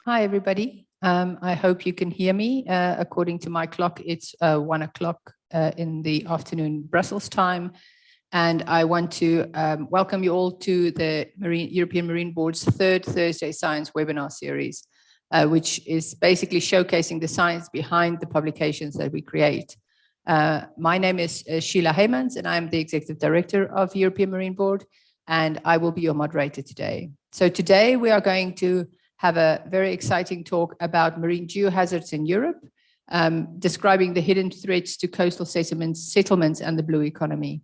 Hi, everybody. I hope you can hear me. According to my clock, it's 1 o'clock in the afternoon Brussels time. And I want to welcome you all to the European Marine Board's third Thursday Science webinar series, which is basically showcasing the science behind the publications that we create. My name is Sheila Heymans, and I'm the Executive Director of European Marine Board, and I will be your moderator today. So today we are going to have a very exciting talk about marine geohazards in Europe, describing the hidden threats to coastal settlements and the blue economy.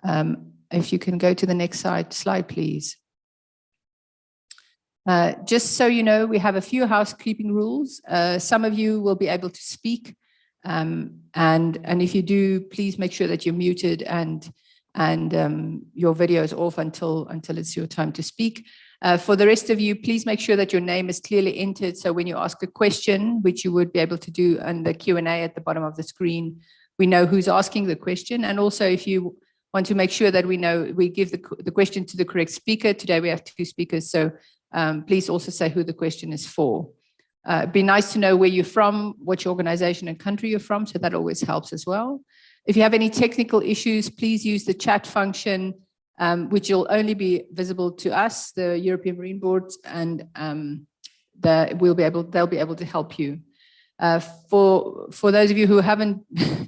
If you can go to the next slide, please. Just so you know, we have a few housekeeping rules. Some of you will be able to speak, and if you do, please make sure that you're muted and your video is off until it's your time to speak. For the rest of you, please make sure that your name is clearly entered. So when you ask a question, which you would be able to do on the Q&A at the bottom of the screen, we know who's asking the question. And also, if you want to make sure that we know, we give the question to the correct speaker. Today we have 2 speakers, so please also say who the question is for. It'd be nice to know where you're from, which organization and country you're from, so that always helps as well. If you have any technical issues, please use the chat function, which will only be visible to us, the European Marine Board, and they'll be able to help you. For those of you who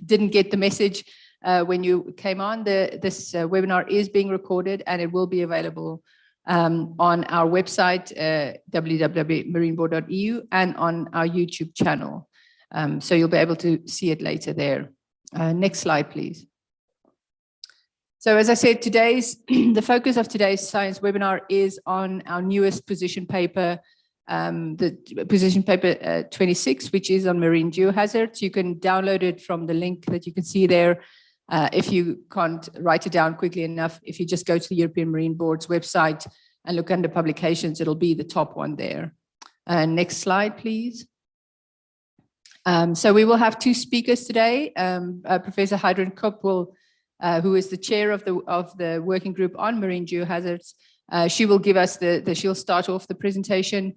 didn't get the message when you came on, this webinar is being recorded, and it will be available on our website, www.marineboard.eu, and on our YouTube channel. So you'll be able to see it later there. Next slide, please. So as I said, the focus of today's science webinar is on our newest position paper, the position paper 26, which is on marine geohazards. You can download it from the link that you can see there. If you can't write it down quickly enough, if you just go to the European Marine Board's website and look under publications, it'll be the top one there. Next slide, please. So we will have 2 speakers today. Professor Heidrun Kopp who is the chair of the working group on marine geohazards. She will give us she'll start off the presentation.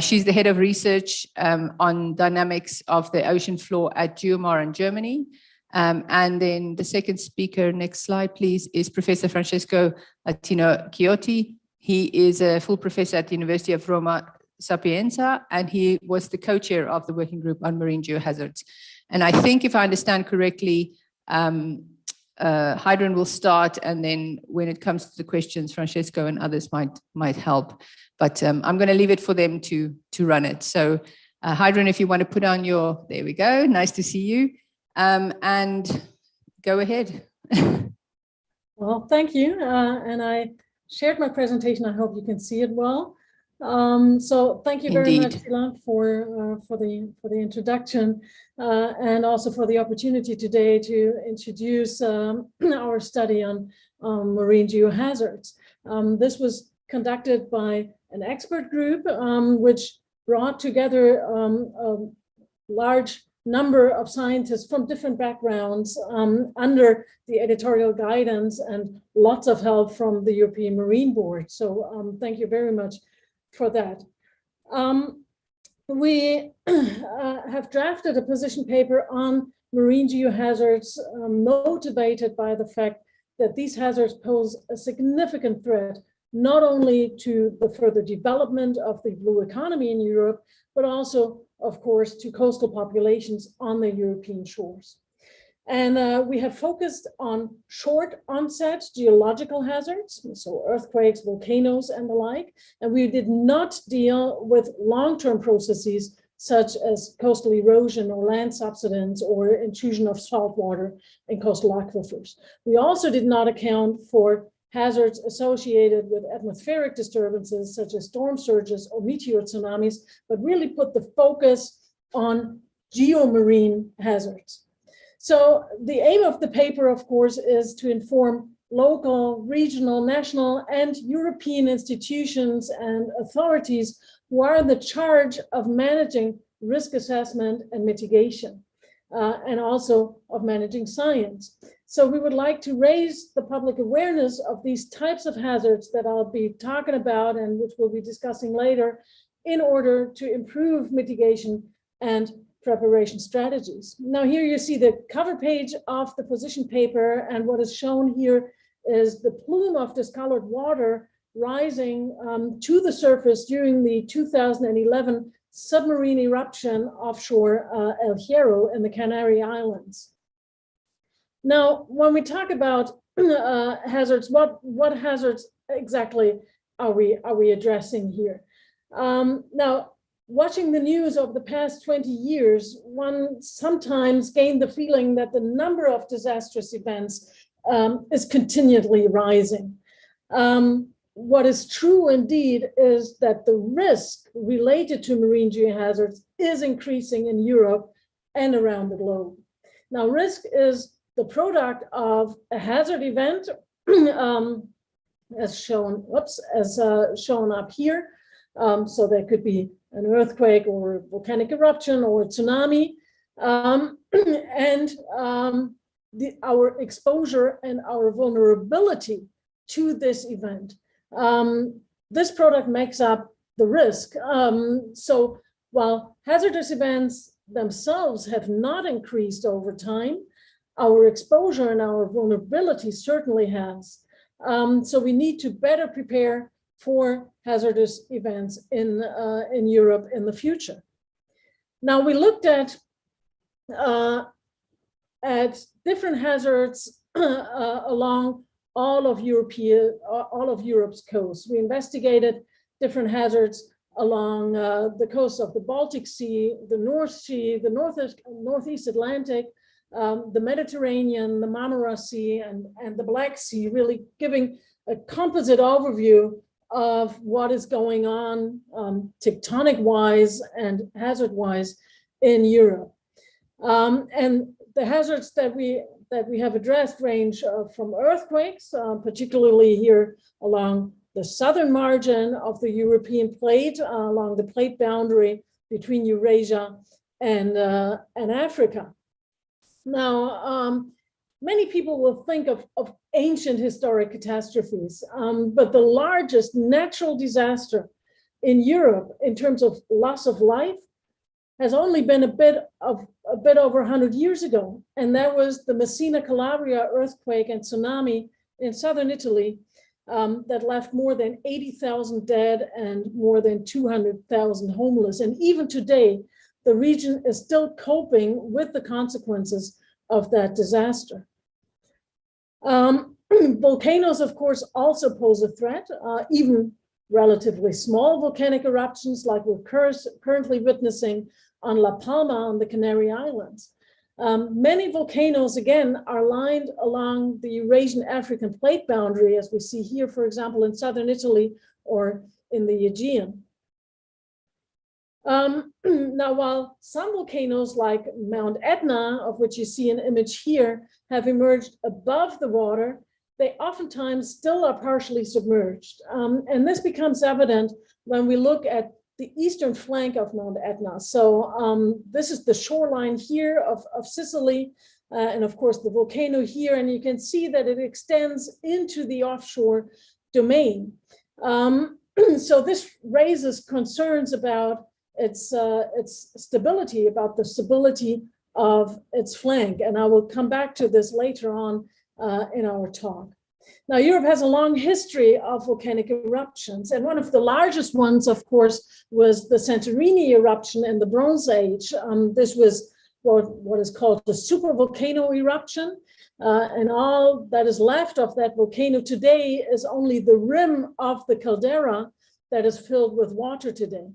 She's the head of research on dynamics of the ocean floor at Geomar in Germany. And then the second speaker, next slide, please, is Professor Francesco Latino Chiocci. He is a full professor at the University of Roma Sapienza, and he was the co-chair of the working group on marine geohazards. And I think, if I understand correctly, Heidrun will start, and then when it comes to the questions, Francesco and others might help. But I'm going to leave it for them to run it. So Heidrun, if you want to put on there we go. Nice to see you. And go ahead. Well, thank you. And I shared my presentation. I hope you can see it well. So thank you very much, Sheila, for the introduction, and also for the opportunity today to introduce our study on marine geohazards. This was conducted by an expert group, which brought together a large number of scientists from different backgrounds under the editorial guidance and lots of help from the European Marine Board. So thank you very much for that. We have drafted a position paper on marine geohazards, motivated by the fact that these hazards pose a significant threat, not only to the further development of the blue economy in Europe, but also, of course, to coastal populations on the European shores. And we have focused on short onset geological hazards, so earthquakes, volcanoes, and the like. And we did not deal with long-term processes such as coastal erosion or land subsidence or intrusion of salt water in coastal aquifers. We also did not account for hazards associated with atmospheric disturbances such as storm surges or meteor tsunamis, but really put the focus on geomarine hazards. So the aim of the paper, of course, is to inform local, regional, national, and European institutions and authorities who are in the charge of managing risk assessment and mitigation, and also of managing science. So we would like to raise the public awareness of these types of hazards that I'll be talking about and which we'll be discussing later, in order to improve mitigation and preparation strategies. Now here you see the cover page of the position paper, and what is shown here is the plume of discolored water rising to the surface during the 2011 submarine eruption offshore El Hierro in the Canary Islands. Now, when we talk about hazards, what hazards exactly are we addressing here? Now, watching the news over the past 20 years, one sometimes gained the feeling that the number of disastrous events is continually rising. What is true indeed is that the risk related to marine geohazards is increasing in Europe and around the globe. Now, risk is the product of a hazard event, as shown up here. So there could be an earthquake or a volcanic eruption or a tsunami, and our exposure and our vulnerability to this event. This product makes up the risk. So while hazardous events themselves have not increased over time, our exposure and our vulnerability certainly has. So we need to better prepare for hazardous events in Europe in the future. Now we looked at different hazards along all of Europe's coast. We investigated different hazards along the coast of the Baltic Sea, the North Sea, the Northeast Atlantic, the Mediterranean, the Marmara Sea, and the Black Sea, really giving a composite overview of what is going on tectonic-wise and hazard-wise in Europe. And the hazards that we have addressed range from earthquakes, particularly here along the southern margin of the European plate, along the plate boundary between Eurasia and Africa. Now, many people will think of ancient historic catastrophes, but the largest natural disaster in Europe in terms of loss of life has only been a bit over 100 years ago, and that was the Messina Calabria earthquake and tsunami in southern Italy that left more than 80,000 dead and more than 200,000 homeless. And even today, the region is still coping with the consequences of that disaster. Volcanoes, of course, also pose a threat, even relatively small volcanic eruptions like we're currently witnessing on La Palma on the Canary Islands. Many volcanoes, again, are lined along the Eurasian African plate boundary, as we see here, for example, in southern Italy or in the Aegean. Now, while some volcanoes like Mount Etna, of which you see an image here, have emerged above the water, they oftentimes still are partially submerged. And this becomes evident when we look at the eastern flank of Mount Etna. So this is the shoreline here of Sicily, and of course the volcano here, and you can see that it extends into the offshore domain. So this raises concerns about its stability, about the stability of its flank. And I will come back to this later on in our talk. Now, Europe has a long history of volcanic eruptions, and one of the largest ones, of course, was the Santorini eruption in the Bronze Age. This was what is called the supervolcano eruption, and all that is left of that volcano today is only the rim of the caldera that is filled with water today.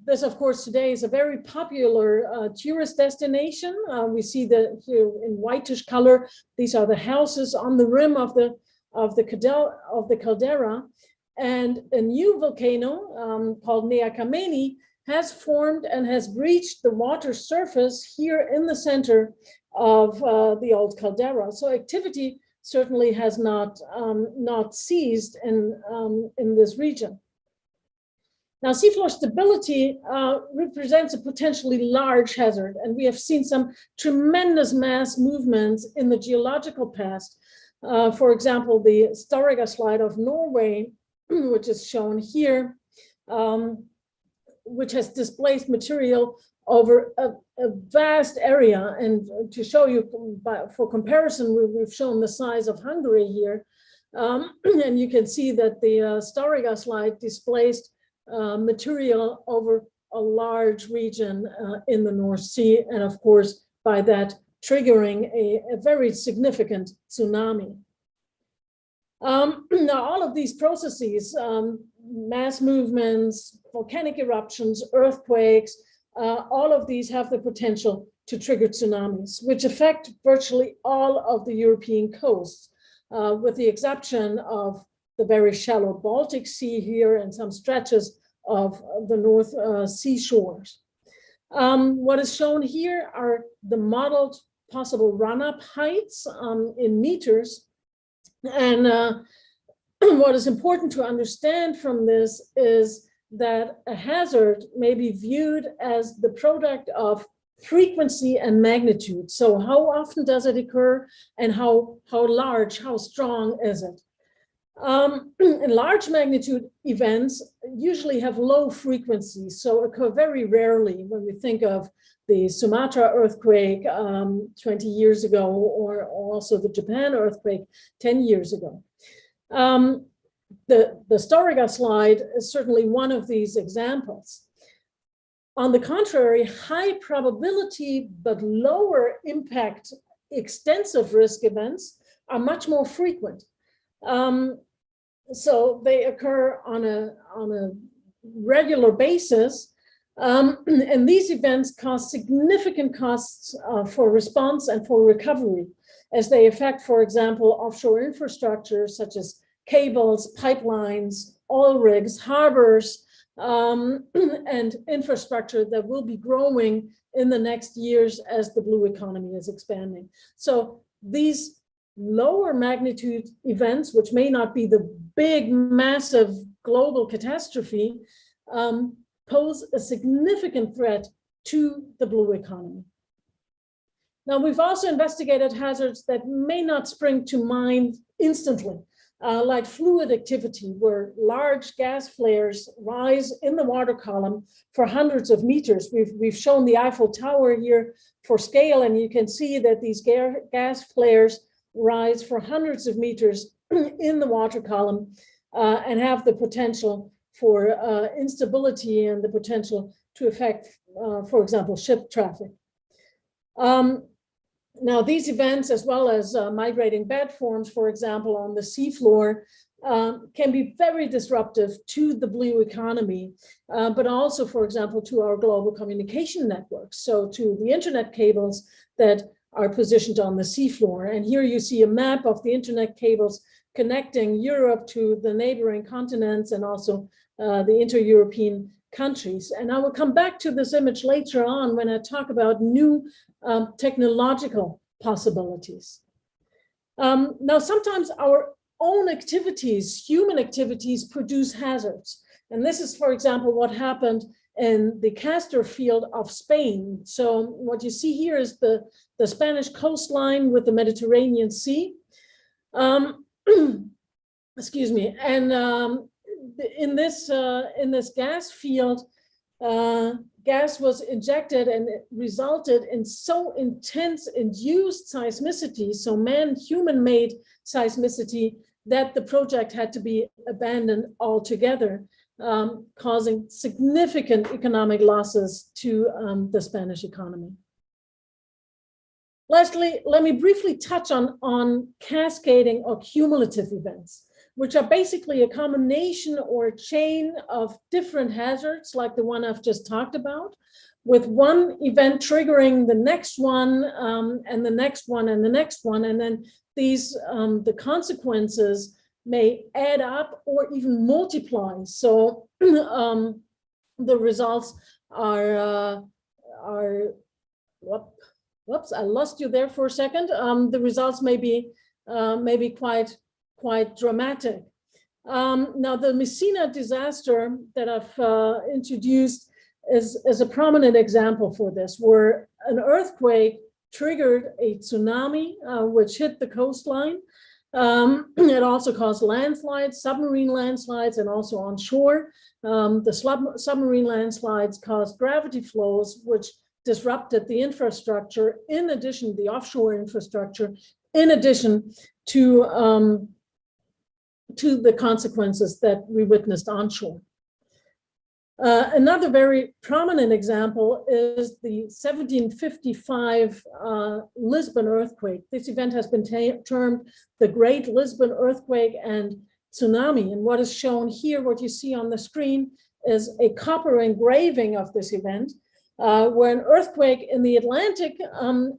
This, of course, today is a very popular tourist destination. We see that here in whitish color. These are the houses on the rim of the caldera, and a new volcano called Nea Kameni has formed and has breached the water surface here in the center of the old caldera. So activity certainly has not ceased in this region. Now, seafloor stability represents a potentially large hazard, and we have seen some tremendous mass movements in the geological past. For example, the Storegga slide of Norway, which is shown here, which has displaced material over a vast area. And to show you, for comparison, we've shown the size of Hungary here. And you can see that the Stariga slide displaced material over a large region in the North Sea, and of course, by that triggering a very significant tsunami. Now, all of these processes, mass movements, volcanic eruptions, earthquakes, all of these have the potential to trigger tsunamis, which affect virtually all of the European coasts, with the exception of the very shallow Baltic Sea here and some stretches of the North Sea shores. What is shown here are the modeled possible run-up heights in meters. And what is important to understand from this is that a hazard may be viewed as the product of frequency and magnitude. So how often does it occur, and how large, how strong is it? Large magnitude events usually have low frequency, so occur very rarely when we think of the Sumatra earthquake 20 years ago, or also the Japan earthquake 10 years ago. The Stariga slide is certainly one of these examples. On the contrary, high probability but lower impact extensive risk events are much more frequent. So they occur on a regular basis, and these events cause significant costs for response and for recovery, as they affect, for example, offshore infrastructure such as cables, pipelines, oil rigs, harbors, and infrastructure that will be growing in the next years as the blue economy is expanding. So these lower magnitude events, which may not be the big, massive global catastrophe, pose a significant threat to the blue economy. Now, we've also investigated hazards that may not spring to mind instantly, like fluid activity, where large gas flares rise in the water column for hundreds of meters. We've shown the Eiffel Tower here for scale, and you can see that these gas flares rise for hundreds of meters in the water column and have the potential for instability and the potential to affect, for example, ship traffic. Now, these events, as well as migrating bed forms, for example, on the seafloor, can be very disruptive to the blue economy, but also, for example, to our global communication networks, so to the internet cables that are positioned on the seafloor. And here you see a map of the internet cables connecting Europe to the neighboring continents and also the inter-European countries. And I will come back to this image later on when I talk about new technological possibilities. Now, sometimes our own activities, human activities, produce hazards. And this is, for example, what happened in the Castor field of Spain. So what you see here is the Spanish coastline with the Mediterranean Sea. Excuse me. And in this gas field, gas was injected, and it resulted in so intense induced seismicity, so human-made seismicity, that the project had to be abandoned altogether, causing significant economic losses to the Spanish economy. Lastly, let me briefly touch on cascading or cumulative events, which are basically a combination or a chain of different hazards, like the one I've just talked about, with one event triggering the next one, and the next one, and the next one. And then these, the consequences may add up or even multiply. So the results are whoops, I lost you there for a second. The results may be quite dramatic. Now, the Messina disaster that I've introduced is a prominent example for this, where an earthquake triggered a tsunami which hit the coastline. It also caused landslides, submarine landslides, and also onshore. The submarine landslides caused gravity flows, which disrupted the infrastructure, in addition, the offshore infrastructure, in addition to the consequences that we witnessed onshore. Another very prominent example is the 1755 Lisbon earthquake. This event has been termed the Great Lisbon Earthquake and Tsunami. And what is shown here, what you see on the screen, is a copper engraving of this event, where an earthquake in the Atlantic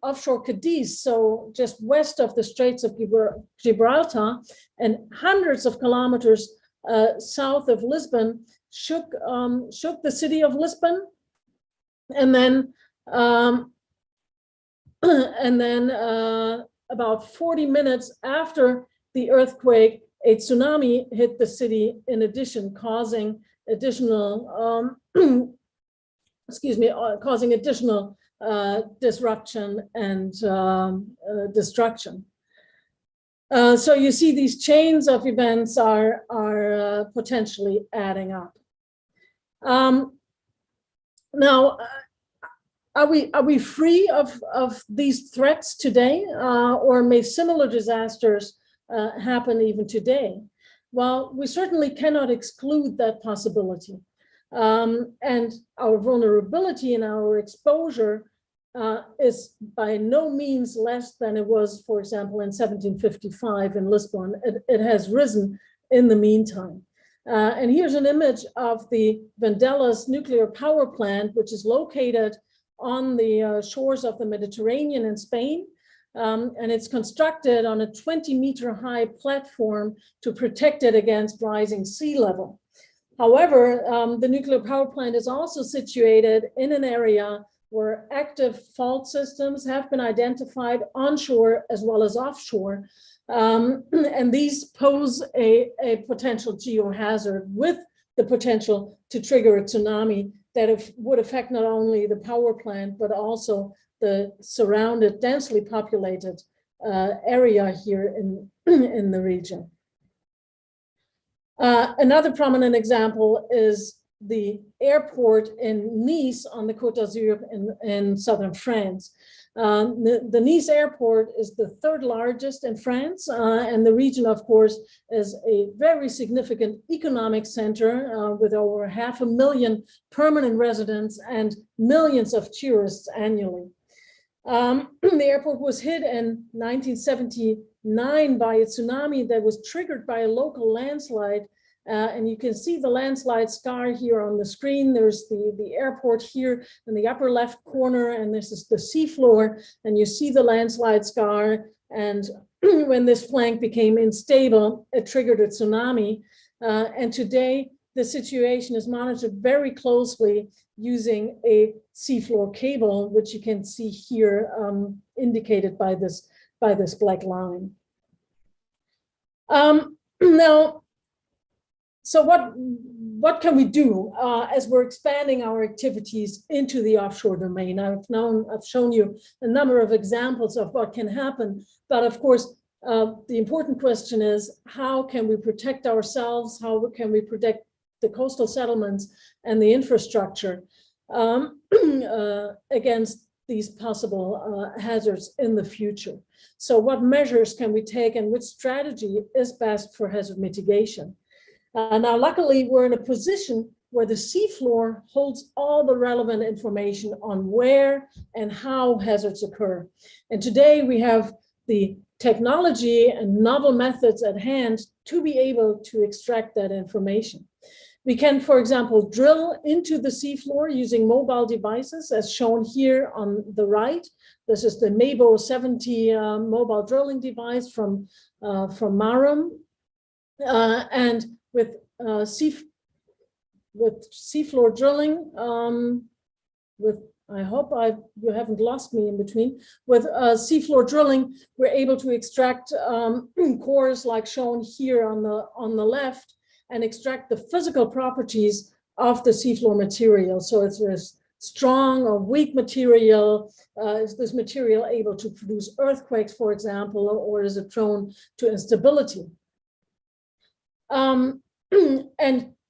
offshore Cadiz, so just west of the Straits of Gibraltar and hundreds of kilometers south of Lisbon, shook the city of Lisbon, and then about 40 minutes after the earthquake, a tsunami hit the city, in addition, causing additional disruption and destruction. So you see these chains of events are potentially adding up. Now, are we free of these threats today, or may similar disasters happen even today? Well, we certainly cannot exclude that possibility. And our vulnerability and our exposure is by no means less than it was, for example, in 1755 in Lisbon. It has risen in the meantime. And here's an image of the Vandellas nuclear power plant, which is located on the shores of the Mediterranean in Spain. And it's constructed on a 20-meter high platform to protect it against rising sea level. However, the nuclear power plant is also situated in an area where active fault systems have been identified onshore as well as offshore. And these pose a potential geohazard with the potential to trigger a tsunami that would affect not only the power plant, but also the surrounded densely populated area here in the region. Another prominent example is the airport in Nice on the Côte d'Azur in southern France. The Nice airport is the third largest in France, and the region, of course, is a very significant economic center with over 500,000 permanent residents and millions of tourists annually. The airport was hit in 1979 by a tsunami that was triggered by a local landslide. And you can see the landslide scar here on the screen. There's the airport here in the upper left corner, and this is the seafloor, and you see the landslide scar. And when this flank became unstable, it triggered a tsunami. And today, the situation is monitored very closely using a seafloor cable, which you can see here indicated by this black line. Now, so what can we do as we're expanding our activities into the offshore domain? I've shown you a number of examples of what can happen, but of course, the important question is, how can we protect ourselves? How can we protect the coastal settlements and the infrastructure against these possible hazards in the future? So what measures can we take, and which strategy is best for hazard mitigation? Now, luckily, we're in a position where the seafloor holds all the relevant information on where and how hazards occur. And today we have the technology and novel methods at hand to be able to extract that information. We can, for example, drill into the seafloor using mobile devices, as shown here on the right. This is the Mabo 70 mobile drilling device from Marum. And with seafloor drilling, I hope you haven't lost me in between. With seafloor drilling, we're able to extract cores like shown here on the left, and extract the physical properties of the seafloor material. So there's strong or weak material? Is this material able to produce earthquakes, for example, or is it prone to instability? And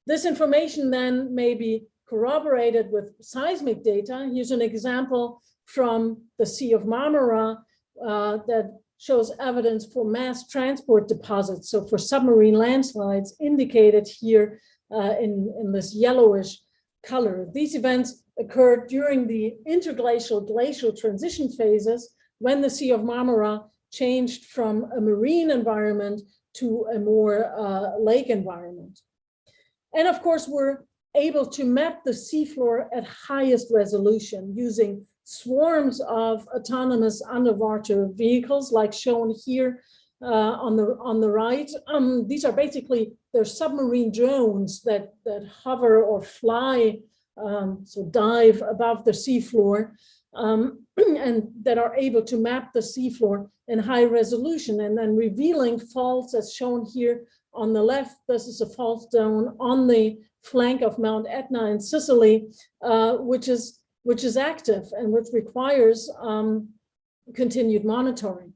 this information then may be corroborated with seismic data. Here's an example from the Sea of Marmara that shows evidence for mass transport deposits. So for submarine landslides indicated here in this yellowish color. These events occurred during the interglacial glacial transition phases when the Sea of Marmara changed from a marine environment to a more lake environment. And of course, we're able to map the seafloor at highest resolution using swarms of autonomous underwater vehicles, like shown here on the right. These are basically, they're submarine drones that hover or fly, so dive above the seafloor, and that are able to map the seafloor in high resolution and then revealing faults as shown here on the left. This is a fault zone on the flank of Mount Etna in Sicily, which is active and which requires continued monitoring.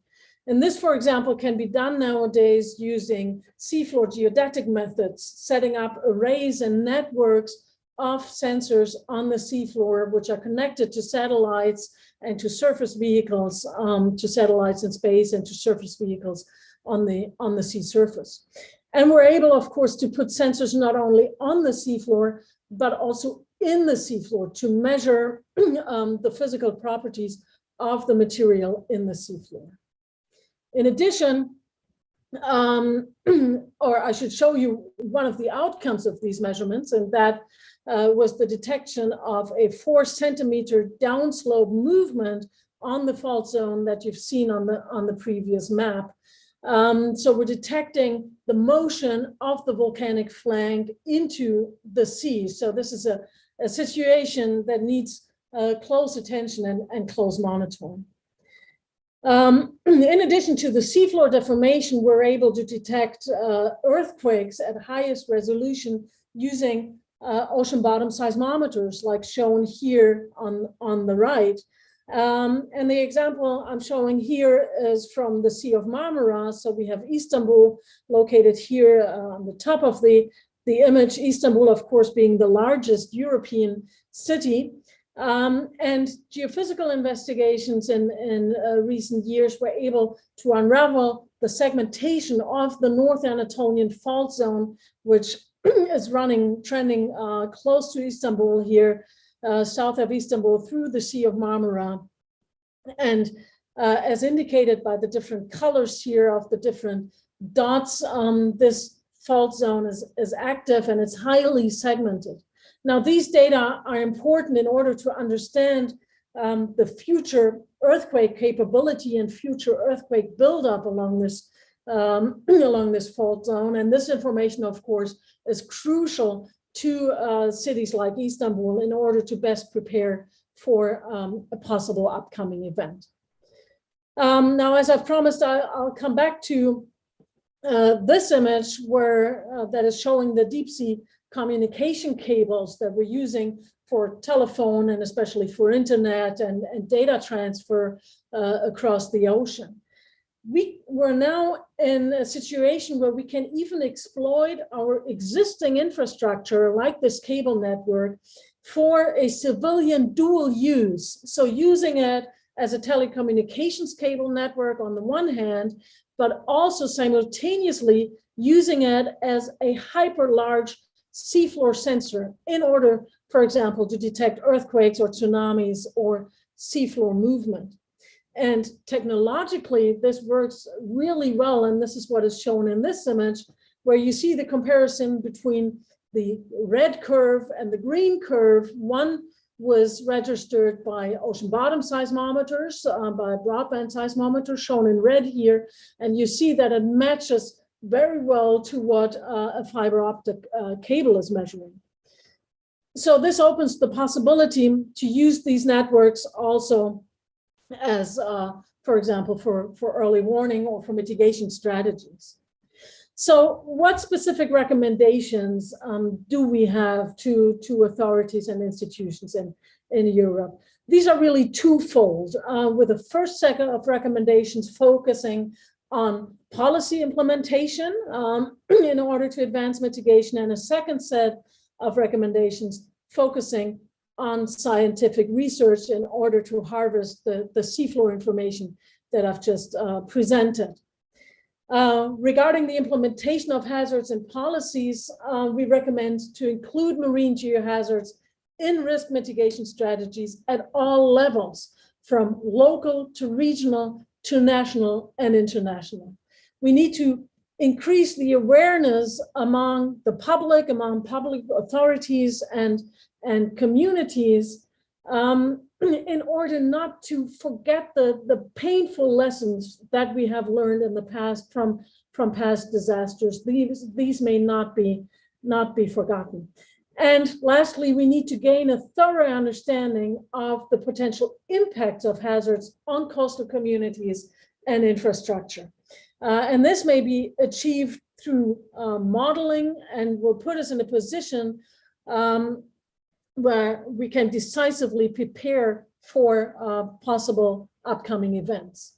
And this, for example, can be done nowadays using seafloor geodetic methods, setting up arrays and networks of sensors on the seafloor, which are connected to satellites and to surface vehicles, to satellites in space and to surface vehicles on the sea surface. And we're able, of course, to put sensors not only on the seafloor, but also in the seafloor to measure the physical properties of the material in the seafloor. In addition, or I should show you one of the outcomes of these measurements, and that was the detection of a 4-centimeter downslope movement on the fault zone that you've seen on the previous map. So we're detecting the motion of the volcanic flank into the sea. So this is a situation that needs close attention and close monitoring. In addition to the seafloor deformation, we're able to detect earthquakes at highest resolution using ocean bottom seismometers, like shown here on the right. And the example I'm showing here is from the Sea of Marmara. So we have Istanbul located here on the top of the image, Istanbul, of course, being the largest European city. And geophysical investigations in recent years were able to unravel the segmentation of the North Anatolian fault zone, which is trending close to Istanbul here, south of Istanbul through the Sea of Marmara. And as indicated by the different colors here of the different dots, this fault zone is active and it's highly segmented. Now, these data are important in order to understand the future earthquake capability and future earthquake buildup along this fault zone. And this information, of course, is crucial to cities like Istanbul in order to best prepare for a possible upcoming event. Now, as I've promised, I'll come back to this image that is showing the deep sea communication cables that we're using for telephone and especially for internet and data transfer across the ocean. We're now in a situation where we can even exploit our existing infrastructure like this cable network for a civilian dual use. So using it as a telecommunications cable network on the one hand, but also simultaneously using it as a hyper large seafloor sensor in order, for example, to detect earthquakes or tsunamis or seafloor movement. And technologically, this works really well. And this is what is shown in this image, where you see the comparison between the red curve and the green curve. One was registered by ocean bottom seismometers, by broadband seismometers shown in red here. And you see that it matches very well to what a fiber optic cable is measuring. So this opens the possibility to use these networks also as, for example, for early warning or for mitigation strategies. So what specific recommendations do we have to authorities and institutions in Europe? These are really twofold, with the first set of recommendations focusing on policy implementation in order to advance mitigation, and a second set of recommendations focusing on scientific research in order to harvest the seafloor information that I've just presented. Regarding the implementation of hazards and policies, we recommend to include marine geohazards in risk mitigation strategies at all levels, from local to regional to national and international. We need to increase the awareness among the public, among public authorities and communities, in order not to forget the painful lessons that we have learned in the past from past disasters. These may not be forgotten. And lastly, we need to gain a thorough understanding of the potential impacts of hazards on coastal communities and infrastructure. And this may be achieved through modeling, and will put us in a position where we can decisively prepare for possible upcoming events.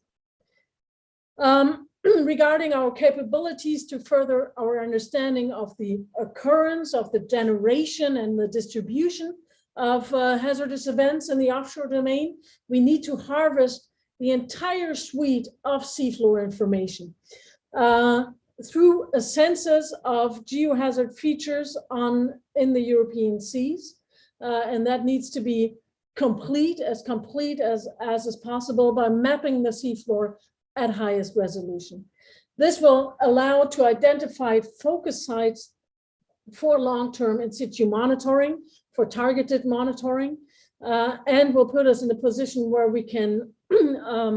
Regarding our capabilities to further our understanding of the occurrence, of the generation and the distribution of hazardous events in the offshore domain, we need to harvest the entire suite of seafloor information through a census of geohazard features in the European seas. And that needs to be complete as is possible by mapping the seafloor at highest resolution. This will allow to identify focus sites for long-term in situ monitoring, for targeted monitoring, and will put us in a position where we can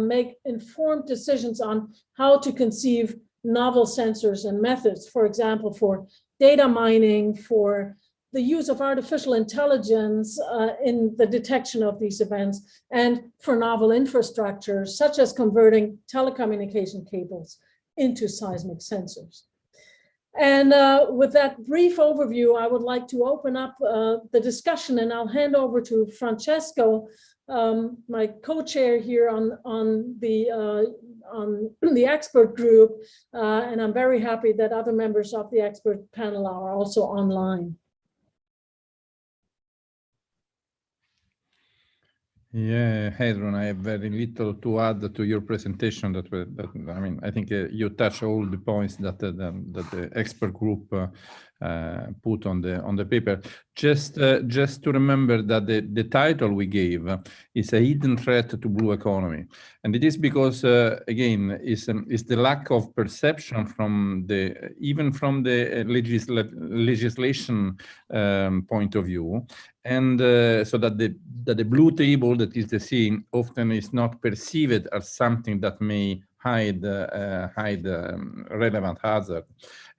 make informed decisions on how to conceive novel sensors and methods, for example, for data mining, for the use of artificial intelligence in the detection of these events, and for novel infrastructures, such as converting telecommunication cables into seismic sensors. And with that brief overview, I would like to open up the discussion, and I'll hand over to Francesco, my co-chair here on the expert group, and I'm very happy that other members of the expert panel are also online. Yeah, Heidrun, I have very little to add to your presentation. I mean, I think you touch all the points that the expert group put on the paper. Just to remember that the title we gave is a hidden threat to blue economy, and it is because again is the lack of perception from even from the legislation point of view. And so that the blue table, that is the sea, often is not perceived as something that may hide relevant hazard.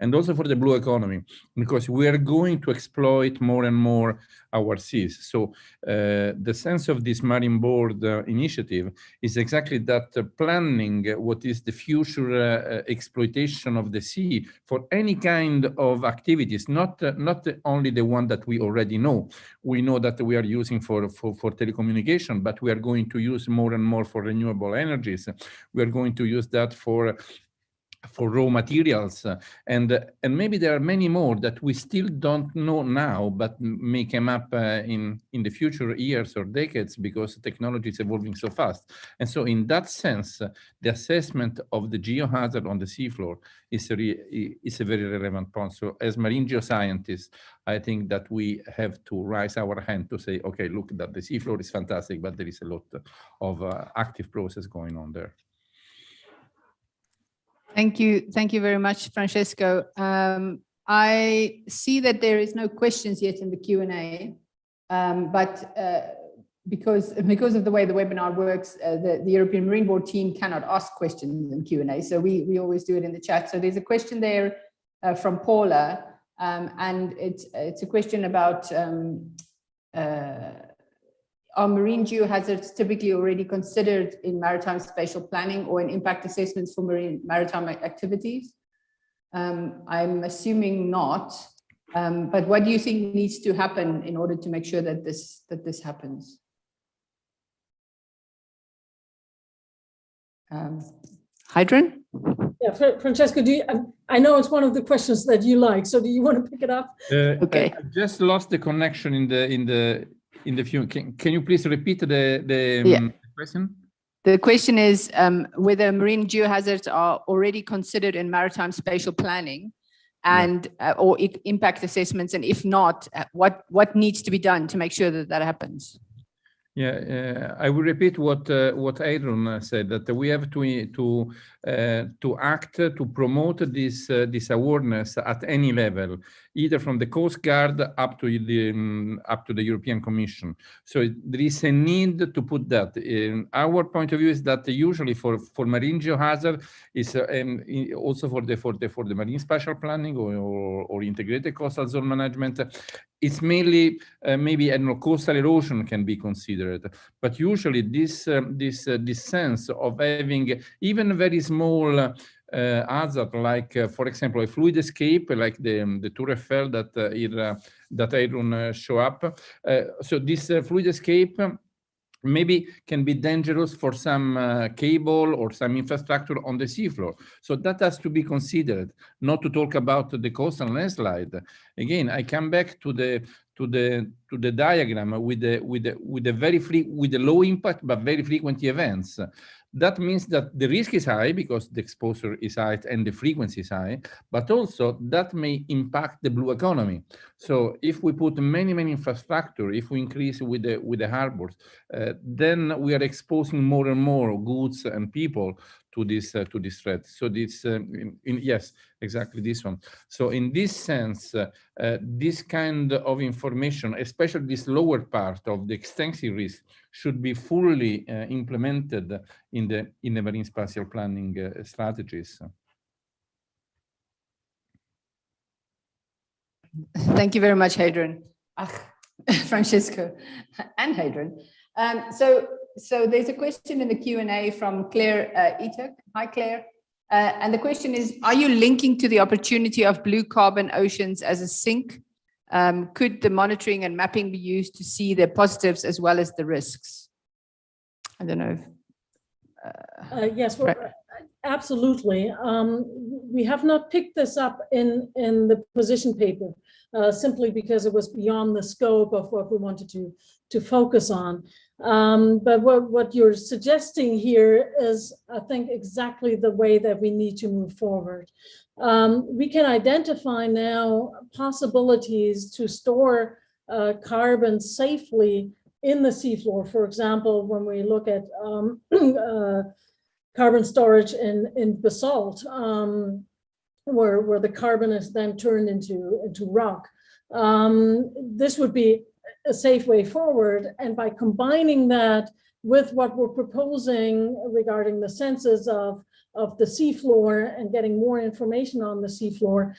And also for the blue economy, because we are going to exploit more and more our seas. So the sense of this Marine Board initiative is exactly that, planning what is the future exploitation of the sea for any kind of activities, not only the one that we already know. We know that we are using for telecommunication, but we are going to use more and more for renewable energies. We are going to use that for raw materials, and maybe there are many more that we still don't know now, but may come up in the future years or decades, because technology is evolving so fast. And so in that sense, the assessment of the geohazard on the seafloor is a very relevant point. So as marine geoscientists, I think that we have to raise our hand to say, okay, look, that the seafloor is fantastic, but there is a lot of active process going on there. Thank you very much, Francesco. I see that there is no questions yet in the Q&A, but because of the way the webinar works, the European Marine Board team cannot ask questions in Q&A, so we always do it in the chat. So there's a question there from Paula, and it's a question about are marine geohazards typically already considered in maritime spatial planning or in impact assessments for maritime activities? I'm assuming not. But what do you think needs to happen in order to make sure that this happens? Heidrun? Yeah, Francesco, I know it's one of the questions that you like, so do you want to pick it up? Okay. I just lost the connection in the few. Can you please repeat the Yeah. question? The question is whether marine geohazards are already considered in maritime spatial planning and or impact assessments, and if not, what needs to be done to make sure that that happens? Yeah, I will repeat what Heidrun said, that we have to act to promote this awareness at any level, either from the Coast Guard up to the European Commission. So there is a need to put that. Our point of view is that usually for marine geohazard is also for the marine spatial planning or integrated coastal zone management. It's mainly maybe coastal erosion can be considered, but usually this sense of having even very small hazard, like for example a fluid escape, like the Tour Eiffel that Heidrun show up. So this fluid escape maybe can be dangerous for some cable or some infrastructure on the seafloor. So that has to be considered, not to talk about the coastal landslide. Again, I come back to the diagram with the low impact but very frequent events. That means that the risk is high because the exposure is high and the frequency is high, but also that may impact the blue economy. So if we put many infrastructure, if we increase with the harbors, then we are exposing more and more goods and people to this threat. So this, yes, exactly this one. So in this sense, this kind of information, especially this lower part of the extensive risk, should be fully implemented in the marine spatial planning strategies. Thank you very much, Heidrun. Francesco and Heidrun. So there's a question in the Q&A from Claire Etuk. Hi, Claire. And the question is, are you linking to the opportunity of blue carbon oceans as a sink? Could the monitoring and mapping be used to see the positives as well as the risks? I don't know if... Yes, absolutely. We have not picked this up in the position paper, simply because it was beyond the scope of what we wanted to focus on. But what you're suggesting here is, I think, exactly the way that we need to move forward. We can identify now possibilities to store carbon safely in the seafloor. For example, when we look at carbon storage in basalt, where the carbon is then turned into rock. This would be a safe way forward. And by combining that with what we're proposing regarding the senses of the seafloor and getting more information on the seafloor,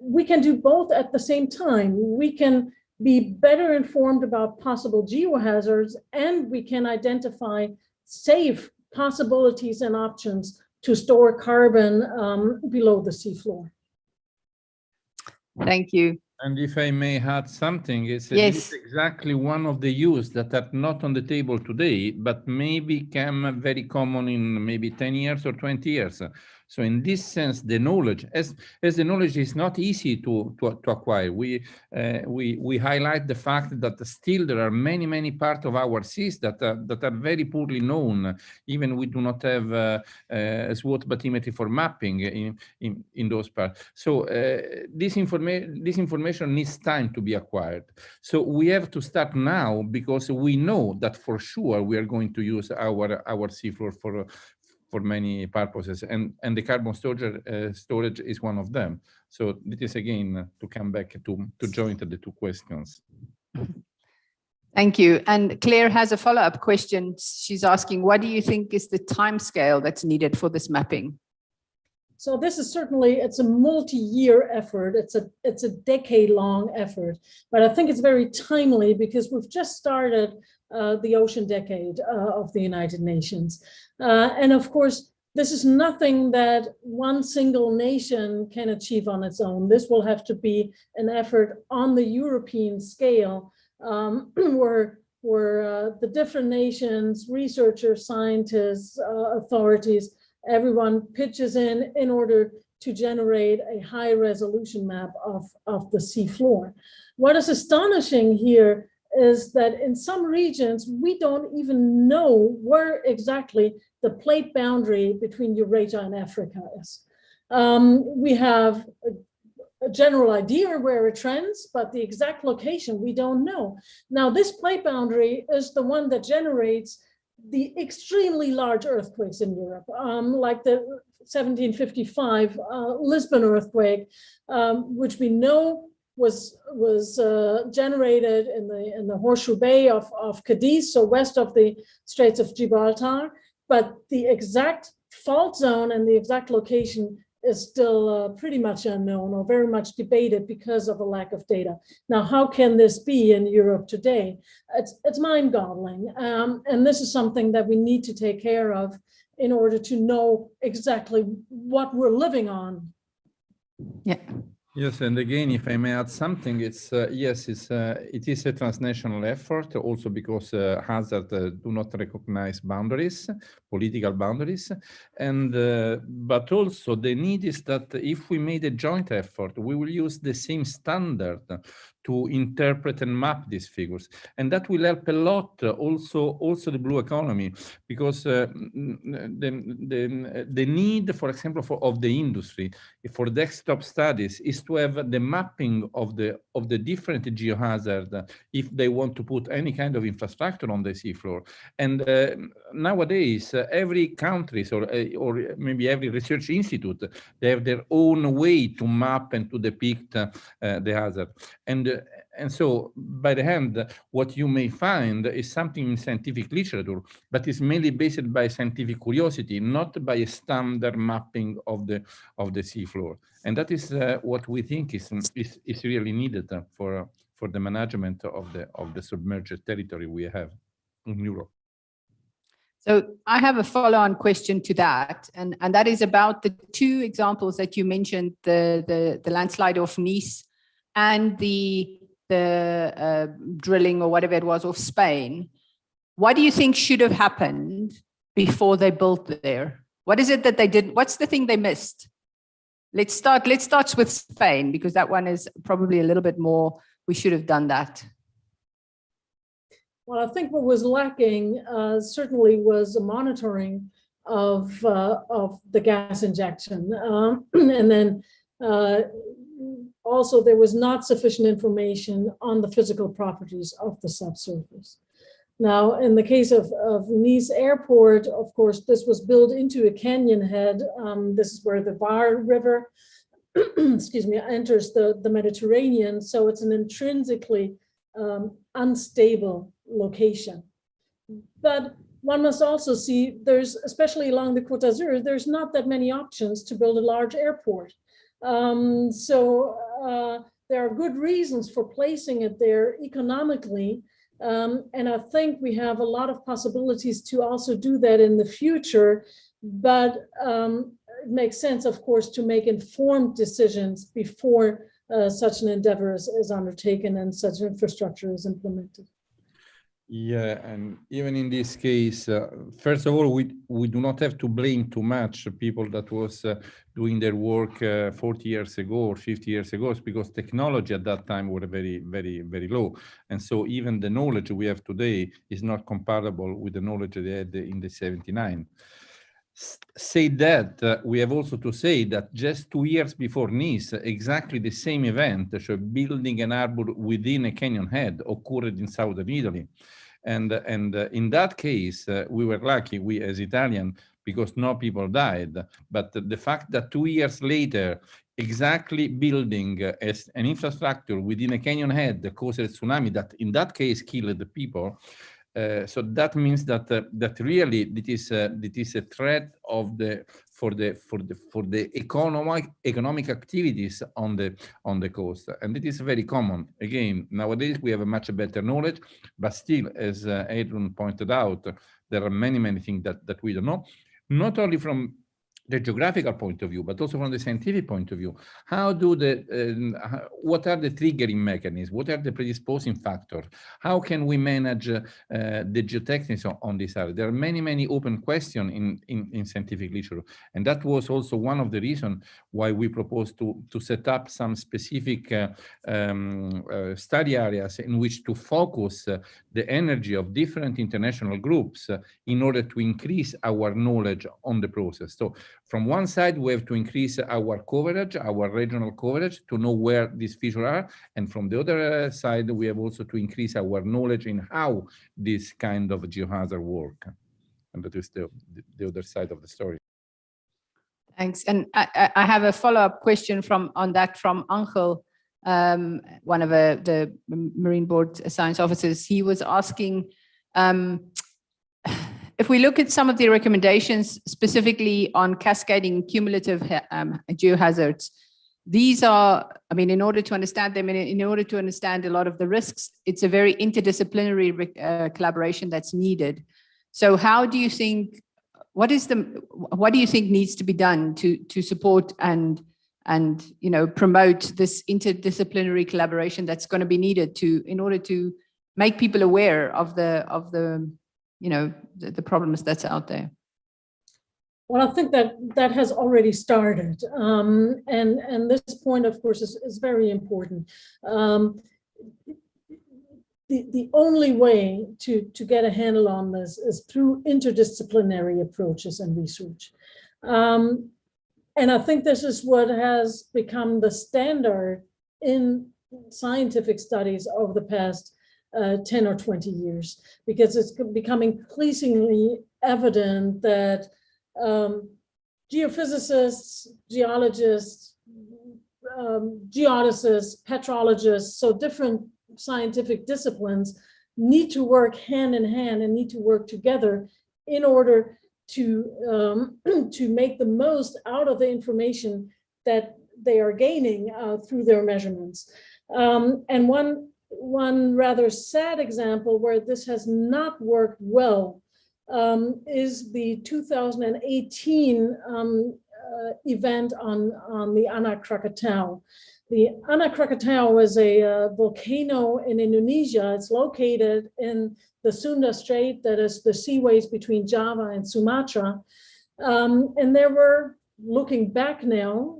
we can do both at the same time. We can be better informed about possible geohazards, and we can identify safe possibilities and options to store carbon below the seafloor. Thank you. And if I may add something, it's yes. exactly one of the use that are not on the table today, but may become very common in maybe 10 years or 20 years. So in this sense, the knowledge, as the knowledge is not easy to acquire, we highlight the fact that still there are many parts of our seas that are very poorly known. Even we do not have a SWOT bathymetry for mapping in those parts. So this information needs time to be acquired. So we have to start now, because we know that for sure we are going to use our seafloor for many purposes, and the carbon storage is one of them. So it is again to come back to join the two questions. Thank you. And Claire has a follow-up question. She's asking, what do you think is the timescale that's needed for this mapping? So this is certainly, it's a multi-year effort. It's a decade-long effort, but I think it's very timely because we've just started the Ocean Decade of the United Nations. And of course, this is nothing that one single nation can achieve on its own. This will have to be an effort on the European scale, where the different nations, researchers, scientists, authorities, everyone pitches in order to generate a high resolution map of the seafloor. What is astonishing here is that in some regions, we don't even know where exactly the plate boundary between Eurasia and Africa is. We have a general idea where it trends, but the exact location we don't know. Now, this plate boundary is the one that generates the extremely large earthquakes in Europe, like the 1755 Lisbon earthquake, which we know was generated in the Horseshoe Bay of Cadiz, so west of the Straits of Gibraltar. But the exact fault zone and the exact location is still pretty much unknown or very much debated because of a lack of data. Now, how can this be in Europe today? It's mind-boggling, and this is something that we need to take care of in order to know exactly what we're living on. Yeah. Yes, and again, if I may add something, it's yes, it is a transnational effort, also because hazards do not recognize boundaries, political boundaries, and but also the need is that if we made a joint effort, we will use the same standard to interpret and map these figures, and that will help a lot. Also the blue economy, because the need, for example, of the industry for desktop studies is to have the mapping of the different geohazards if they want to put any kind of infrastructure on the seafloor. And nowadays, every country or maybe every research institute, they have their own way to map and to depict the hazard. And so, by the end, what you may find is something in scientific literature, but it's mainly based by scientific curiosity, not by a standard mapping of the seafloor. And that is what we think is really needed for the management of the submerged territory we have in Europe. So I have a follow-on question to that, and that is about the two examples that you mentioned, the landslide off Nice and the drilling or whatever it was off Spain. What do you think should have happened before they built there? What is it that they did? What's the thing they missed? Let's start with Spain, because that one is probably a little bit more, we should have done that. Well, I think what was lacking certainly was a monitoring of the gas injection. And then also there was not sufficient information on the physical properties of the subsurface. Now, in the case of Nice Airport, of course, this was built into a canyon head. This is where the Var River, excuse me, enters the Mediterranean. So it's an intrinsically unstable location. But one must also see there's, especially along the Côte d'Azur, there's not that many options to build a large airport. So there are good reasons for placing it there economically. And I think we have a lot of possibilities to also do that in the future, but it makes sense, of course, to make informed decisions before such an endeavor is undertaken and such infrastructure is implemented. Yeah, and even in this case, first of all, we do not have to blame too much people that was doing their work 40 years ago or 50 years ago, because technology at that time were very, very, very low. And so even the knowledge we have today is not comparable with the knowledge they had in the 79. Say that, we have also to say that just 2 years before Nice, exactly the same event, so building an harbor within a canyon head, occurred in southern Italy. And in that case, we were lucky, we as Italian, because no people died. But the fact that 2 years later, exactly building as an infrastructure within a canyon head caused a tsunami that in that case killed the people. So that means that really it is a threat for the economic activities on the coast, and it is very common. Again, nowadays we have a much better knowledge, but still, as Heidrun pointed out, there are many things that we don't know. not only from the geographical point of view, but also from the scientific point of view. What are the triggering mechanisms? What are the predisposing factors? How can we manage the geotechnics on this area? There are many open questions in scientific literature. And that was also one of the reasons why we proposed to set up some specific study areas in which to focus the energy of different international groups in order to increase our knowledge on the process. So from one side, we have to increase our coverage, our regional coverage, to know where these features are. And from the other side, we have also to increase our knowledge in how this kind of geohazard work. And that is the other side of the story. Thanks. And I have a follow-up question on that from Angel, one of the Marine Board science officers. He was asking, if we look at some of the recommendations specifically on cascading cumulative geohazards, these are, I mean, in order to understand them, and in order to understand a lot of the risks, it's a very interdisciplinary collaboration that's needed. So how do you think, what do you think needs to be done to support and promote this interdisciplinary collaboration that's going to be needed in order to make people aware of the problems that's out there? Well, I think that has already started. And this point, of course, is very important. The only way to get a handle on this is through interdisciplinary approaches and research. And I think this is what has become the standard in scientific studies over the past 10 or 20 years, because it's becoming increasingly evident that geophysicists, geologists, geodesists, petrologists, so different scientific disciplines need to work hand in hand and need to work together in order to make the most out of the information that they are gaining through their measurements. And one rather sad example where this has not worked well is the 2018 event on the Anak Krakatau. The Anak Krakatau is a volcano in Indonesia. It's located in the Sunda Strait, that is the seaways between Java and Sumatra. And there were, looking back now,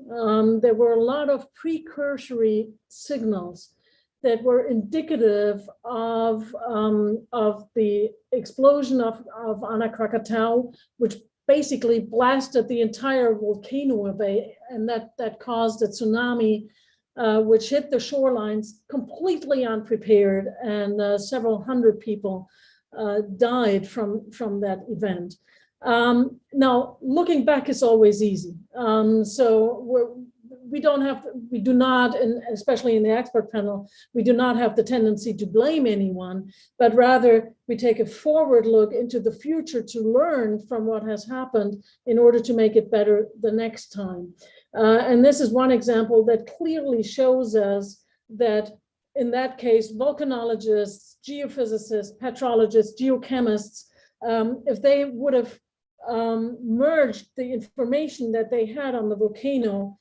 there were a lot of precursory signals that were indicative of the explosion of Anak Krakatau, which basically blasted the entire volcano away, and that caused a tsunami, which hit the shorelines completely unprepared, and several hundred people died from that event. Now, looking back is always easy. So we do not, and especially in the expert panel, we do not have the tendency to blame anyone, but rather we take a forward look into the future to learn from what has happened in order to make it better the next time. And this is one example that clearly shows us that in that case, volcanologists, geophysicists, petrologists, geochemists, if they would have merged the information that they had on the volcano,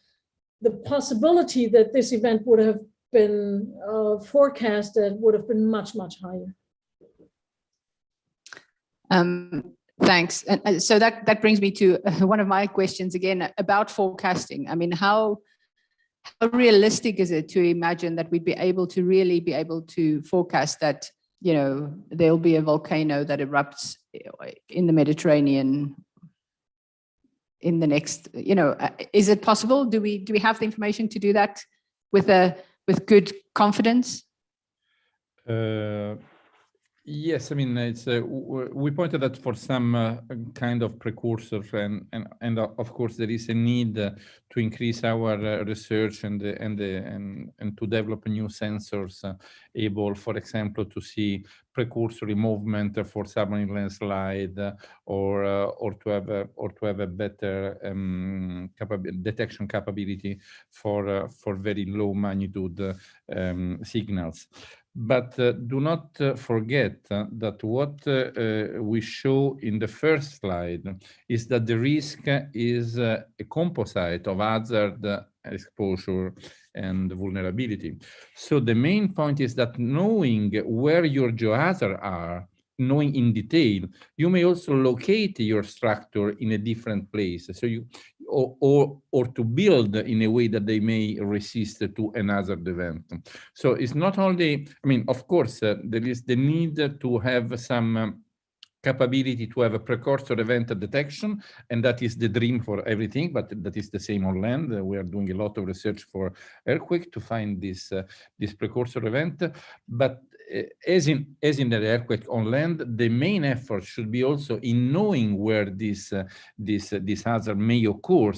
the possibility that this event would have been forecasted would have been much, much higher. Thanks. And so that brings me to one of my questions again about forecasting. I mean, how realistic is it to imagine that we'd be able to forecast that, there'll be a volcano that erupts in the Mediterranean in the next, is it possible? Do we have the information to do that with good confidence? Yes, I mean, it's we pointed out for some kind of precursors, and of course there is a need to increase our research and to develop new sensors able, for example, to see precursory movement for submarine landslide, or to have a better detection capability for very low magnitude signals. But do not forget that what we show in the first slide is that the risk is a composite of hazard, exposure, and vulnerability. So the main point is that knowing where your geohazards are, knowing in detail, you may also locate your structure in a different place. So you, or to build in a way that they may resist to an hazard event. So it's not only, I mean, of course, there is the need to have some capability to have a precursor event detection, and that is the dream for everything, but that is the same on land. We are doing a lot of research for earthquake to find this precursor event. But as in the earthquake on land, the main effort should be also in knowing where this hazard may occur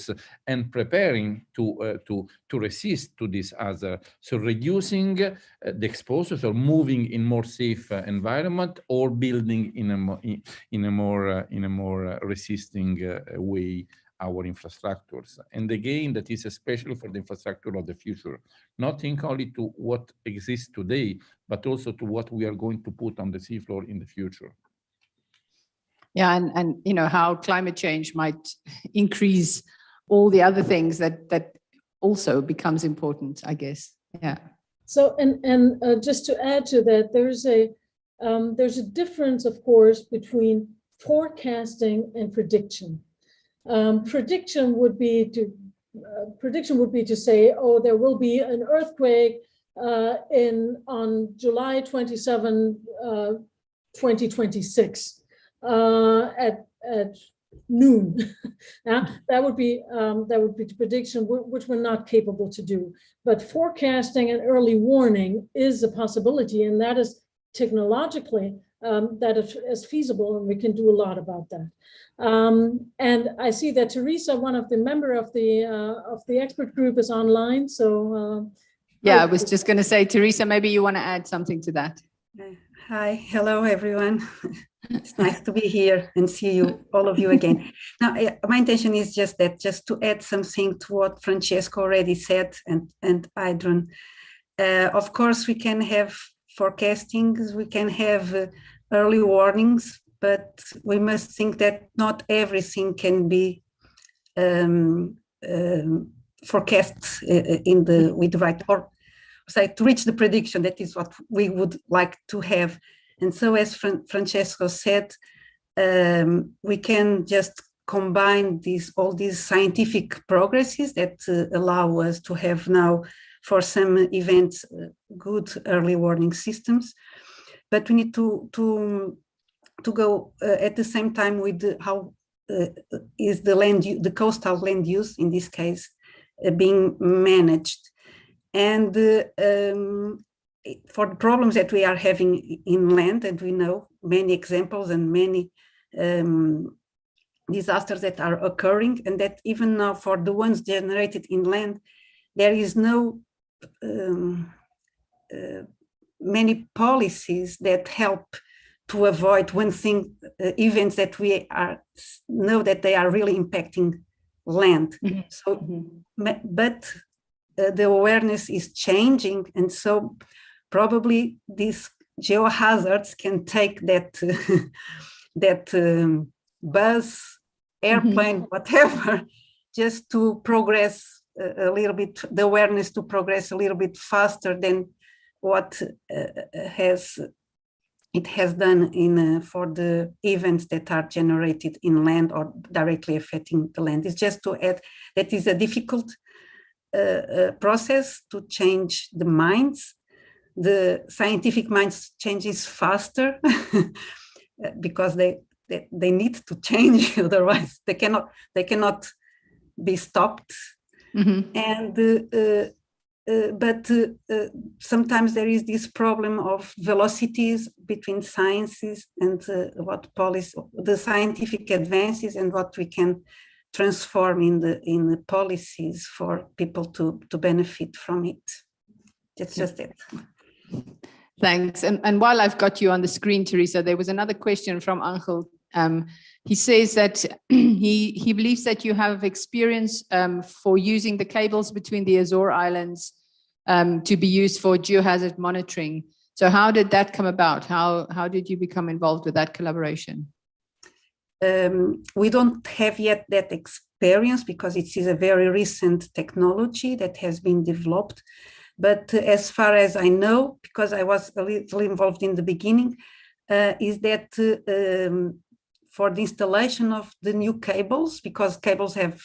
and preparing to resist to this hazard. So reducing the exposures or moving in more safe environment, or building in a more resisting way our infrastructures. And again, that is especially for the infrastructure of the future, not think only to what exists today, but also to what we are going to put on the seafloor in the future. Yeah, and you know how climate change might increase all the other things that also becomes important, I guess. Yeah. So and just to add to that, there's a difference, of course, between forecasting and prediction. Prediction would be to say, oh, there will be an earthquake on July 27, 2026 at noon. That would be the prediction, which we're not capable to do. But forecasting and early warning is a possibility, and that is technologically that is feasible, and we can do a lot about that. And I see that Teresa, one of the member of the expert group, is online. So yeah, I was just going to say, Teresa, maybe you want to add something to that. Hi, hello everyone. It's nice to be here and see you, all of you again. Now, my intention is just to add something to what Francesco already said and Heidrun. Of course, we can have forecastings, we can have early warnings, but we must think that not everything can be forecast with the right, or say, to reach the prediction. That is what we would like to have. And so, as Francesco said, we can just combine all these scientific progresses that allow us to have now, for some events, good early warning systems. But we need to go at the same time with how is the coastal land use, in this case, being managed. And for the problems that we are having inland, and we know many examples and many disasters that are occurring, and that even now for the ones generated inland, there is no many policies that help to avoid one thing, events that we know that they are really impacting land. Mm-hmm. So, mm-hmm. But the awareness is changing, and so probably these geohazards can take that bus, airplane, mm-hmm. whatever, just to progress a little bit, the awareness to progress a little bit faster than what it has done for the events that are generated inland or directly affecting the land. It's just to add that is a difficult process to change the minds. The scientific minds changes faster because they need to change, otherwise they cannot be stopped. Mm-hmm. And but sometimes there is this problem of velocities between sciences and the scientific advances and what we can transform in the policies for people to benefit from it. That's just it. Thanks. And while I've got you on the screen, Teresa, there was another question from Angel. He says that he believes that you have experience for using the cables between the Azore Islands to be used for geohazard monitoring. So how did that come about? How did you become involved with that collaboration? We don't have yet that experience because it is a very recent technology that has been developed. But as far as I know, because I was a little involved in the beginning, is that for the installation of the new cables, because cables have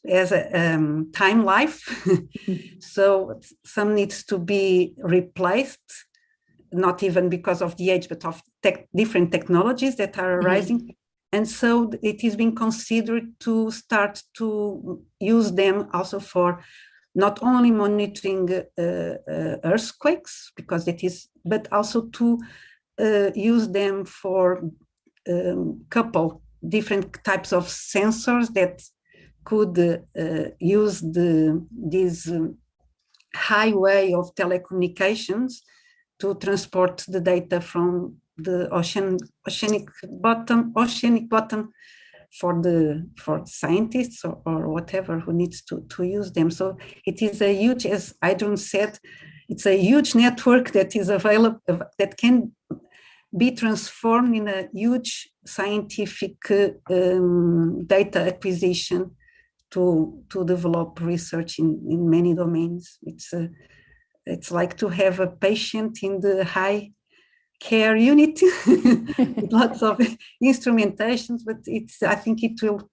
as a time life, so some needs to be replaced, not even because of the age, but of different technologies that are arising. And so it is being considered to start to use them also for not only monitoring earthquakes, because it is, but also to use them for couple different types of sensors that could use this highway of telecommunications to transport the data from the oceanic bottom for scientists or whatever who needs to use them. So it is a huge, as Heidrun said, it's a huge network that is available, that can be transformed in a huge scientific data acquisition to develop research in many domains. It's like to have a patient in the high care unit with lots of instrumentations, but I think it will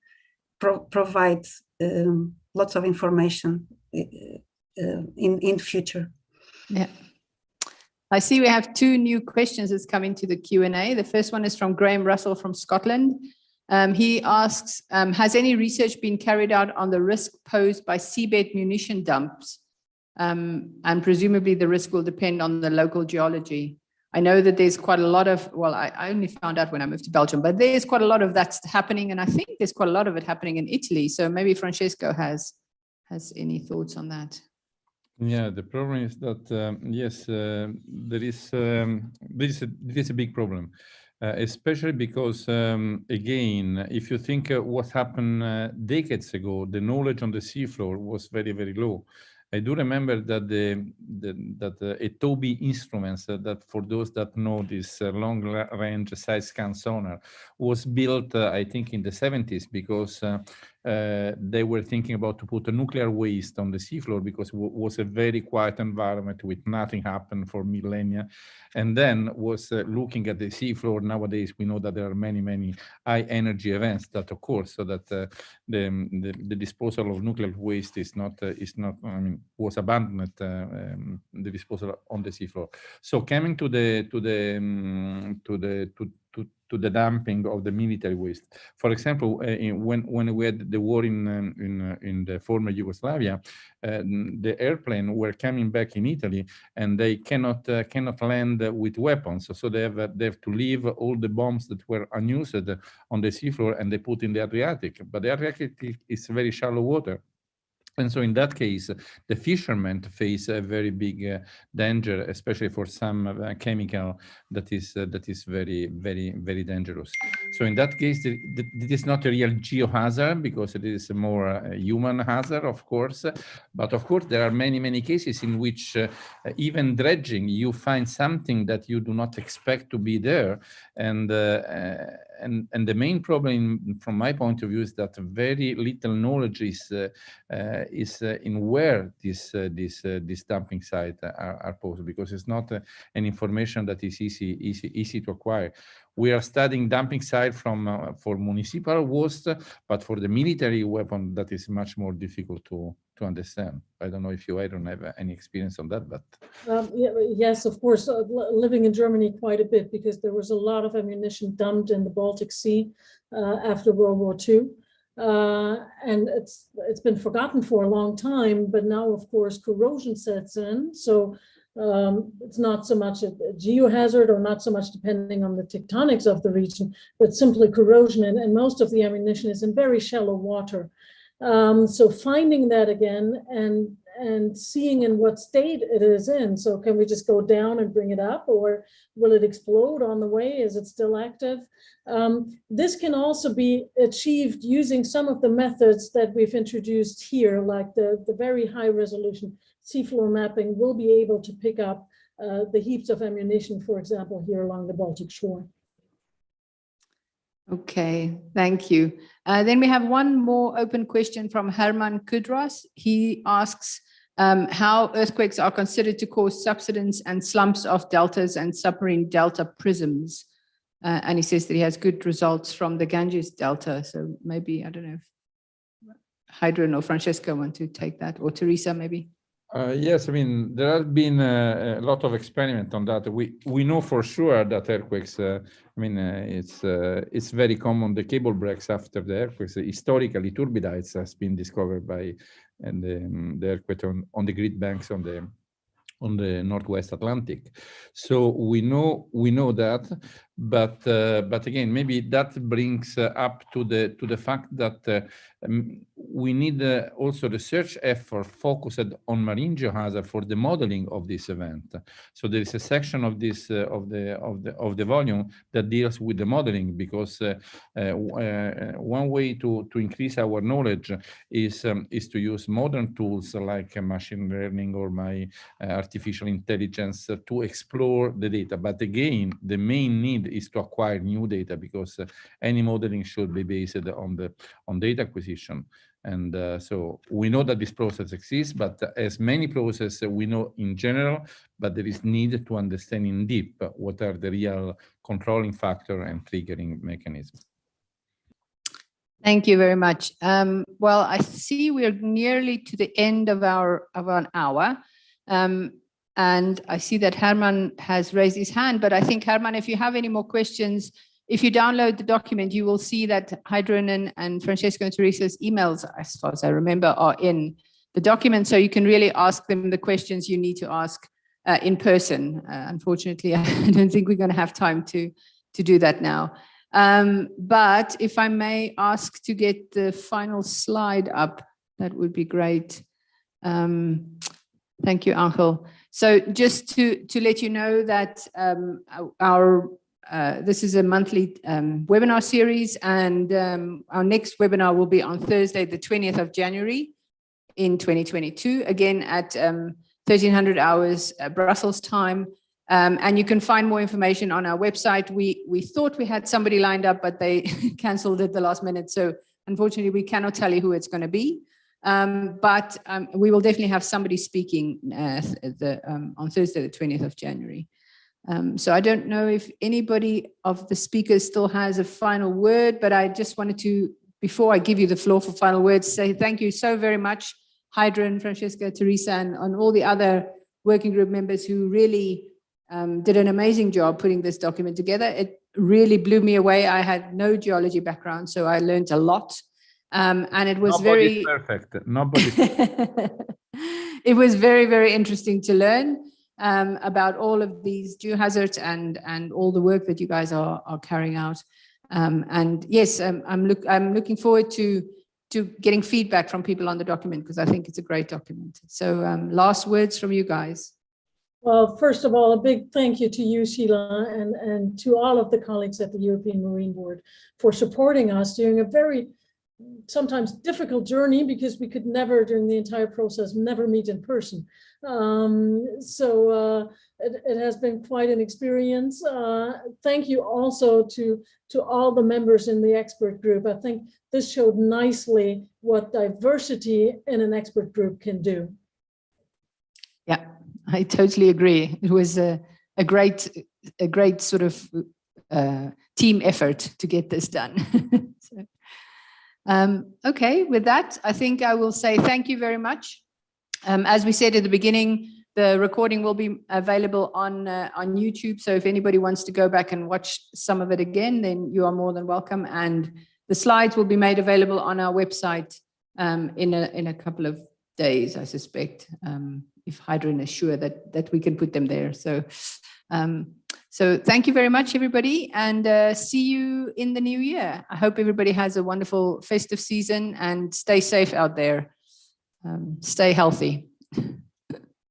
provide lots of information in future. Yeah. I see we have two new questions that's come into the Q&A. The first one is from Graham Russell from Scotland. He asks, has any research been carried out on the risk posed by seabed munition dumps? And presumably the risk will depend on the local geology. I know that there's quite a lot of, well, I only found out when I moved to Belgium, but there's quite a lot of that's happening. And I think there's quite a lot of it happening in Italy. So maybe Francesco has any thoughts on that. Yeah, the problem is that, yes, there is a big problem, especially because, again, if you think what happened decades ago, the knowledge on the seafloor was very, very low. I do remember that a Toby instruments, that for those that know this long-range side scan sonar, was built, I think, in the 70s because they were thinking about to put a nuclear waste on the seafloor because it was a very quiet environment with nothing happened for millennia. And then was looking at the seafloor. Nowadays, we know that there are many, many high energy events that occur, so that the disposal of nuclear waste is not, I mean, was abandoned, the disposal on the seafloor. So coming to the dumping of the military waste. For example, when we had the war in the former Yugoslavia, the airplane were coming back in Italy, and they cannot land with weapons. So they have to leave all the bombs that were unused on the seafloor, and they put in the Adriatic. But the Adriatic is very shallow water. And so in that case, the fishermen face a very big danger, especially for some chemical that is very, very, very dangerous. So in that case, it is not a real geohazard because it is a more human hazard, of course. But of course, there are many, many cases in which even dredging, you find something that you do not expect to be there. And the main problem, from my point of view, is that very little knowledge is in where this dumping site are posted, because it's not an information that is easy to acquire. We are studying dumping site for municipal waste, but for the military weapon, that is much more difficult to understand. I don't know if you, I don't have any experience on that, but yes, of course, living in Germany quite a bit, because there was a lot of ammunition dumped in the Baltic Sea after World War II. And it's been forgotten for a long time, but now, of course, corrosion sets in. So it's not so much a geohazard, or not so much depending on the tectonics of the region, but simply corrosion. And most of the ammunition is in very shallow water. So finding that again and seeing in what state it is in. So can we just go down and bring it up, or will it explode on the way? Is it still active? This can also be achieved using some of the methods that we've introduced here, like the very high resolution seafloor mapping will be able to pick up the heaps of ammunition, for example, here along the Baltic shore. Okay, thank you. Then we have one more open question from Herman Kudras. He asks how earthquakes are considered to cause subsidence and slumps of deltas and submarine delta prisms. And he says that he has good results from the Ganges Delta. So maybe, I don't know if Heidrun or Francesco want to take that, or Teresa maybe. Yes, I mean, there have been a lot of experiment on that. We know for sure that earthquakes, it's very common. The cable breaks after the earthquakes. Historically, turbidites has been discovered by the earthquake on the Great Banks on the Northwest Atlantic. So we know that, but again, maybe that brings up to the fact that we need also research effort focused on marine geohazard for the modeling of this event. So there is a section of this of the volume that deals with the modeling, because one way to increase our knowledge is to use modern tools like machine learning or artificial intelligence to explore the data. But again, the main need is to acquire new data, because any modeling should be based on data acquisition. And so we know that this process exists, but as many processes we know in general, but there is need to understand in deep what are the real controlling factor and triggering mechanisms. Thank you very much. Well, I see we're nearly to the end of an hour. And I see that Herman has raised his hand, but I think, Herman, if you have any more questions, if you download the document, you will see that Heidrun and Francesco and Teresa's emails, as far as I remember, are in the document. So you can really ask them the questions you need to ask in person. Unfortunately, I don't think we're going to have time to do that now. But if I may ask to get the final slide up, that would be great. Thank you, Angel. So just to let you know that this is a monthly webinar series, and our next webinar will be on Thursday, the 20th of January in 2022, again at 1300 hours Brussels time. And you can find more information on our website. We thought we had somebody lined up, but they canceled at the last minute. So unfortunately, we cannot tell you who it's going to be. But we will definitely have somebody speaking on Thursday, the 20th of January. So I don't know if anybody of the speakers still has a final word, but I just wanted to, before I give you the floor for final words, say thank you so very much, Heidrun, Francesco, Teresa, and all the other working group members who really did an amazing job putting this document together. It really blew me away. I had no geology background, so I learned a lot. And it was Nobody's perfect. Nobody's it was very, very interesting to learn about all of these geohazards and all the work that you guys are carrying out. And yes, I'm looking forward to getting feedback from people on the document, because I think it's a great document. So last words from you guys. Well, first of all, a big thank you to you, Sheila, and to all of the colleagues at the European Marine Board for supporting us during a very sometimes difficult journey, because we could never, during the entire process, never meet in person. So it has been quite an experience. Thank you also to all the members in the expert group. I think this showed nicely what diversity in an expert group can do. Yeah, I totally agree. It was a great sort of team effort to get this done. So, okay, with that, I think I will say thank you very much. As we said at the beginning, the recording will be available on YouTube. So if anybody wants to go back and watch some of it again, then you are more than welcome. And the slides will be made available on our website in a couple of days, I suspect, if Heidrun is sure that we can put them there. So so thank you very much, everybody, and see you in the new year. I hope everybody has a wonderful festive season and stay safe out there. Stay healthy.